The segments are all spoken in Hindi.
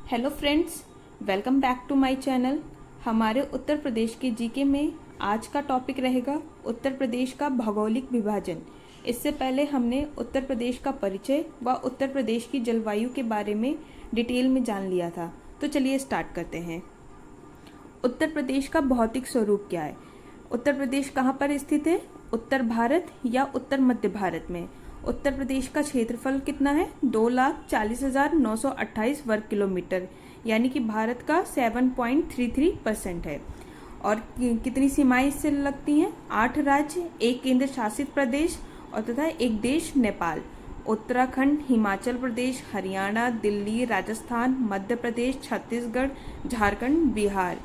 Hello friends, welcome back to my channel. हमारे उत्तर प्रदेश के जीके में आज का टॉपिक रहेगा उत्तर प्रदेश का भौगोलिक विभाजन। इससे पहले हमने उत्तर प्रदेश का परिचय व उत्तर प्रदेश की जलवायु के बारे में डिटेल में जान लिया था। तो चलिए स्टार्ट करते हैं। उत्तर प्रदेश का भौतिक स्वरूप क्या है? उत्तर प्रदेश कहाँ पर स्थित है? उत्तर भारत या उत्तर मध्य भारत में। उत्तर प्रदेश का क्षेत्रफल कितना है? 2,40,928 वर्ग किलोमीटर, यानी कि भारत का 7.33% है। और कितनी सीमाएं इससे लगती हैं? 8 राज्य, 1 केंद्र शासित प्रदेश और तथा 1 देश नेपाल। उत्तराखंड, हिमाचल प्रदेश, हरियाणा, दिल्ली, राजस्थान, मध्य प्रदेश, छत्तीसगढ़, झारखंड, बिहार।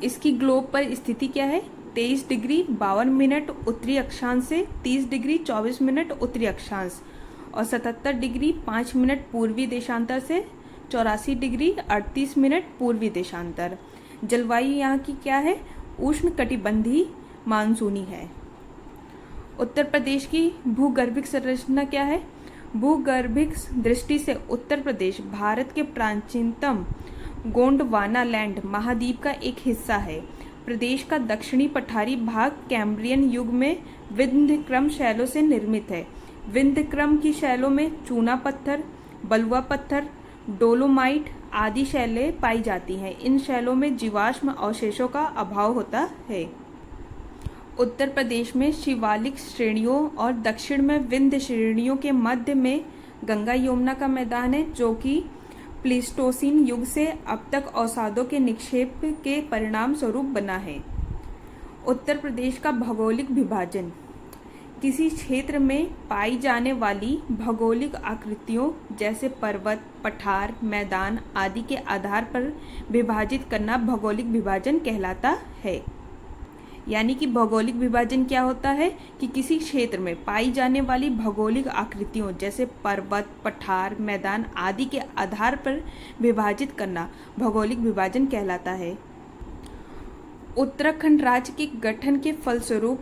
इसकी ग्लोब पर स्थिति क्या है? 23 डिग्री 52 मिनट उत्तरी अक्षांश से 30 डिग्री 24 मिनट उत्तरी अक्षांश और 77 डिग्री 5 मिनट पूर्वी देशांतर से 84 डिग्री 38 मिनट पूर्वी देशांतर। जलवायु यहाँ की क्या है? उष्ण कटिबंधीय मानसूनी है। उत्तर प्रदेश की भूगर्भिक संरचना क्या है? भूगर्भिक दृष्टि से उत्तर प्रदेश भारत के प्राचीनतम गोंडवाना लैंड महाद्वीप का एक हिस्सा है। प्रदेश का दक्षिणी पठारी भाग कैम्ब्रियन युग में विंध्यक्रम शैलों से निर्मित है। विंध्यक्रम की शैलों में चूना पत्थर, बलुआ पत्थर, डोलोमाइट आदि शैलें पाई जाती हैं। इन शैलों में जीवाश्म अवशेषों का अभाव होता है। उत्तर प्रदेश में शिवालिक श्रेणियों और दक्षिण में विंध्य श्रेणियों के मध्य में गंगा यमुना का मैदान है, जो कि प्लीस्टोसीन युग से अब तक अवसादों के निक्षेप के परिणाम स्वरूप बना है। उत्तर प्रदेश का भौगोलिक विभाजन किसी क्षेत्र में पाई जाने वाली भौगोलिक आकृतियों जैसे पर्वत, पठार, मैदान आदि के आधार पर विभाजित करना भौगोलिक विभाजन कहलाता है। यानी कि भौगोलिक विभाजन क्या होता है कि किसी क्षेत्र में पाई जाने वाली भौगोलिक आकृतियों जैसे पर्वत, पठार, मैदान आदि के आधार पर विभाजित करना भौगोलिक विभाजन कहलाता है। उत्तराखंड राज्य के गठन के फलस्वरूप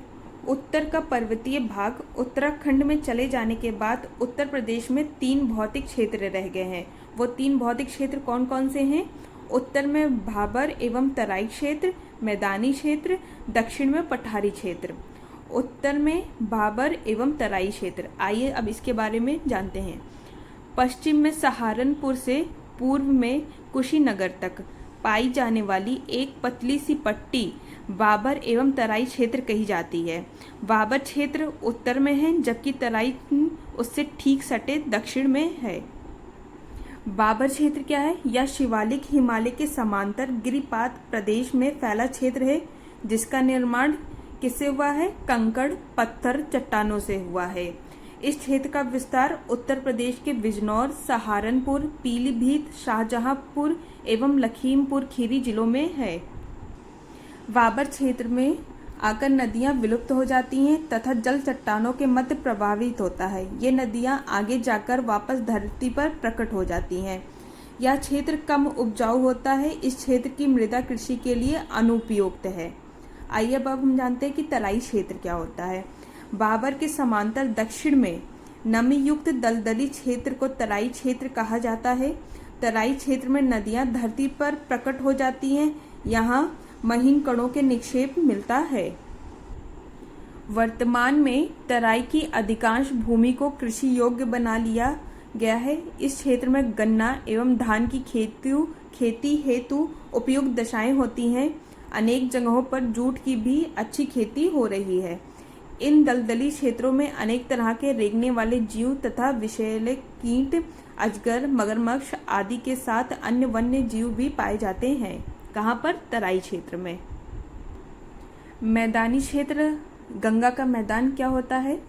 उत्तर का पर्वतीय भाग उत्तराखंड में चले जाने के बाद उत्तर प्रदेश में 3 भौतिक क्षेत्र रह गए हैं। वो 3 भौतिक क्षेत्र कौन कौन से हैं? उत्तर में भाबर एवं तराई क्षेत्र, मैदानी क्षेत्र, दक्षिण में पठारी क्षेत्र। उत्तर में भाबर एवं तराई क्षेत्र, आइए अब इसके बारे में जानते हैं। पश्चिम में सहारनपुर से पूर्व में कुशीनगर तक पाई जाने वाली एक पतली सी पट्टी भाबर एवं तराई क्षेत्र कही जाती है। भाबर क्षेत्र उत्तर में है, जबकि तराई उससे ठीक सटे दक्षिण में है। भाबर क्षेत्र क्या है? यह शिवालिक हिमालय के समांतर गिरिपात प्रदेश में फैला क्षेत्र है, जिसका निर्माण किससे हुआ है? कंकड़, पत्थर, चट्टानों से हुआ है। इस क्षेत्र का विस्तार उत्तर प्रदेश के बिजनौर, सहारनपुर, पीलीभीत, शाहजहांपुर एवं लखीमपुर खीरी जिलों में है। भाबर क्षेत्र में आकर नदियां विलुप्त हो जाती हैं तथा जल चट्टानों के मध्य प्रवाहित होता है। ये नदियां आगे जाकर वापस धरती पर प्रकट हो जाती हैं। यह क्षेत्र कम उपजाऊ होता है। इस क्षेत्र की मृदा कृषि के लिए अनुपयुक्त है। आइए अब हम जानते हैं कि तराई क्षेत्र क्या होता है। भाबर के समांतर दक्षिण में नमी युक्त दलदली क्षेत्र को तराई क्षेत्र कहा जाता है। तराई क्षेत्र में नदियां धरती पर प्रकट हो जाती हैं। यहाँ महीन कणों के निक्षेप मिलता है। वर्तमान में तराई की अधिकांश भूमि को कृषि योग्य बना लिया गया है। इस क्षेत्र में गन्ना एवं धान की खेती हेतु उपयुक्त दशाएं होती हैं। अनेक जगहों पर जूट की भी अच्छी खेती हो रही है। इन दलदली क्षेत्रों में अनेक तरह के रेंगने वाले जीव तथा विषैले कीट, अजगर, मगरमच्छ आदि के साथ अन्य वन्य जीव भी पाए जाते हैं। कहाँ पर? तराई क्षेत्र में। मैदानी क्षेत्र गंगा का मैदान क्या होता है?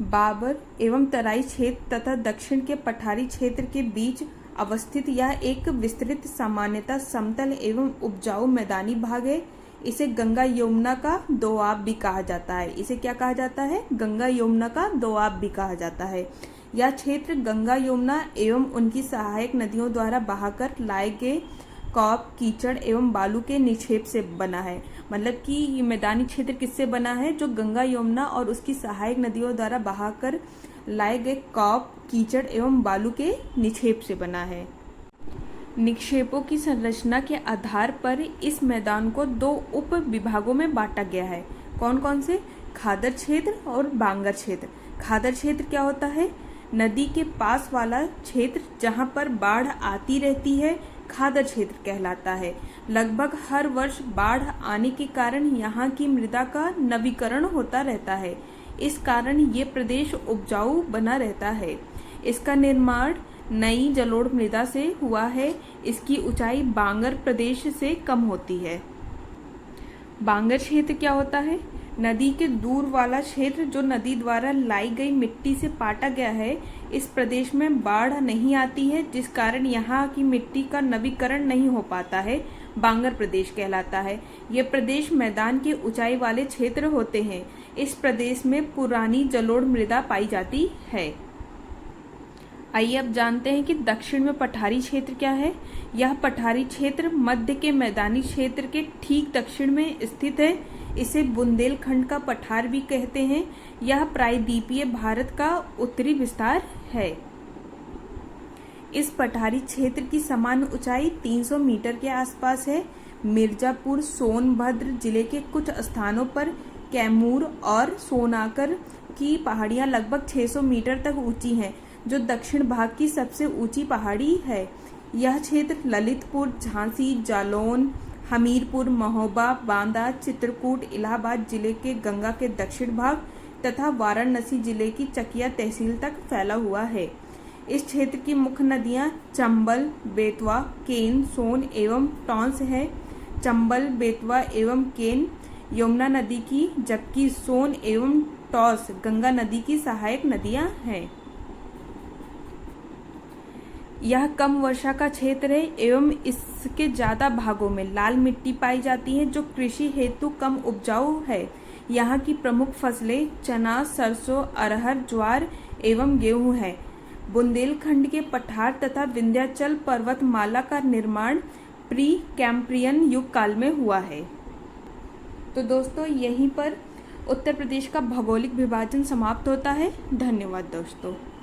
भाबर एवं तराई क्षेत्र तथा दक्षिण के पठारी क्षेत्र के बीच अवस्थित यह एक विस्तृत, सामान्यतः समतल एवं उपजाऊ मैदानी भाग है। इसे गंगा यमुना का दोआब भी कहा जाता है। इसे क्या कहा जाता है? गंगा यमुना का दोआब भी कहा जाता है। यह क्षेत्र गंगा यमुना एवं उनकी सहायक नदियों द्वारा बहाकर लाए गए कॉप, कीचड़ एवं बालू के निक्षेप से बना है। मतलब कि ये मैदानी क्षेत्र किससे बना है? जो गंगा यमुना और उसकी सहायक नदियों द्वारा बहाकर लाए गए कॉप, कीचड़ एवं बालू के निक्षेप से बना है। निक्षेपों की संरचना के आधार पर इस मैदान को दो उप विभागों में बांटा गया है। कौन कौन से? खादर क्षेत्र और बांगर क्षेत्र। खादर क्षेत्र क्या होता है? नदी के पास वाला क्षेत्र जहां पर बाढ़ आती रहती है, खादर क्षेत्र कहलाता है। लगभग हर वर्ष बाढ़ आने के कारण यहाँ की मृदा का नवीकरण होता रहता है। इस कारण ये प्रदेश उपजाऊ बना रहता है। इसका निर्माण नई जलोढ़ मृदा से हुआ है। इसकी ऊंचाई बांगर प्रदेश से कम होती है। बांगर क्षेत्र क्या होता है? नदी के दूर वाला क्षेत्र जो नदी द्वारा लाई गई मिट्टी से पाटा गया है। इस प्रदेश में बाढ़ नहीं आती है, जिस कारण यहाँ की मिट्टी का नवीकरण नहीं हो पाता है। बांगर प्रदेश कहलाता है। ये प्रदेश मैदान के ऊंचाई वाले क्षेत्र होते हैं। इस प्रदेश में पुरानी जलोढ़ मृदा पाई जाती है। आइए अब जानते हैं कि दक्षिण में पठारी क्षेत्र क्या है। यह पठारी क्षेत्र मध्य के मैदानी क्षेत्र के ठीक दक्षिण में स्थित है। इसे बुंदेलखंड का पठार भी कहते हैं। यह प्रायद्वीपीय भारत का उत्तरी विस्तार है। इस पठारी क्षेत्र की सामान्य ऊंचाई 300 मीटर के आसपास है। मिर्जापुर, सोनभद्र जिले के कुछ स्थानों पर कैमूर और सोनाकर की पहाड़ियां लगभग 600 मीटर तक ऊंची हैं, जो दक्षिण भाग की सबसे ऊंची पहाड़ी है। यह क्षेत्र ललितपुर, झांसी, जालौन, हमीरपुर, महोबा, बांदा, चित्रकूट, इलाहाबाद जिले के गंगा के दक्षिण भाग तथा वाराणसी जिले की चकिया तहसील तक फैला हुआ है। इस क्षेत्र की मुख्य नदियां चंबल, बेतवा, केन, सोन एवं टॉन्स है। चंबल, बेतवा एवं केन यमुना नदी की, जबकि सोन एवं टॉस गंगा नदी की सहायक नदियां हैं। यह कम वर्षा का क्षेत्र है एवं इसके ज्यादा भागों में लाल मिट्टी पाई जाती है, जो कृषि हेतु कम उपजाऊ है। यहाँ की प्रमुख फसलें चना, सरसों, अरहर, ज्वार एवं गेहूं है। बुंदेलखंड के पठार तथा विंध्याचल पर्वतमाला का निर्माण प्री कैम्ब्रियन युग काल में हुआ है। तो दोस्तों, यहीं पर उत्तर प्रदेश का भौगोलिक विभाजन समाप्त होता है। धन्यवाद दोस्तों।